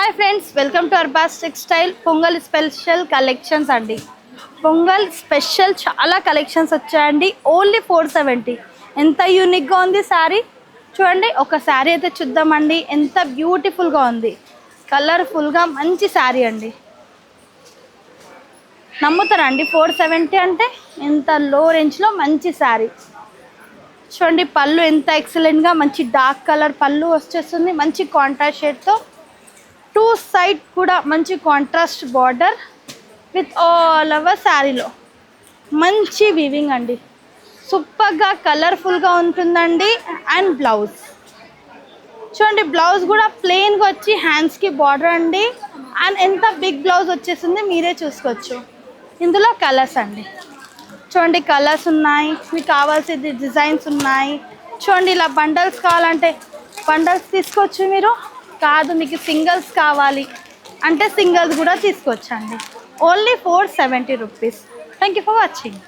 Hi friends, welcome to Arbaz textile. Pongal special collections అండి. Pongal special చాలా collections వచ్చాయండి. ఓన్లీ 470. ఎంత యూనిక్గా ఉంది శారీ చూడండి. ఒక శారీ అయితే చూద్దామండి. ఎంత బ్యూటిఫుల్గా ఉంది, కలర్ఫుల్గా మంచి శారీ అండి. నమ్ముతారండి 470 అంటే? ఇంత లో రేంజ్లో మంచి శారీ చూడండి. పళ్ళు ఎంత ఎక్సలెంట్గా మంచి డార్క్ కలర్ పళ్ళు వచ్చేస్తుంది. మంచి కాంట్రాస్ట్ షేడ్తో టూ సైడ్ కూడా మంచి contrast border with all over శారీలో మంచి వీవింగ్ అండి. సూపర్గా కలర్ఫుల్గా ఉంటుందండి. అండ్ బ్లౌజ్ చూడండి, బ్లౌజ్ కూడా ప్లెయిన్గా వచ్చి హ్యాండ్స్కి బార్డర్ అండి. అండ్ ఎంత బిగ్ బ్లౌజ్ వచ్చేసింది మీరే చూసుకోవచ్చు. ఇందులో కలర్స్ అండి చూడండి, కలర్స్ ఉన్నాయి. మీకు కావాల్సిన డిజైన్స్ ఉన్నాయి చూడండి. ఇలా బండల్స్ కావాలంటే బండల్స్ తీసుకోవచ్చు మీరు. కాదు మీకు సింగిల్స్ కావాలి అంటే సింగిల్స్ కూడా తీసుకోవచ్చండి. Only 470 rupees. Thank you for watching.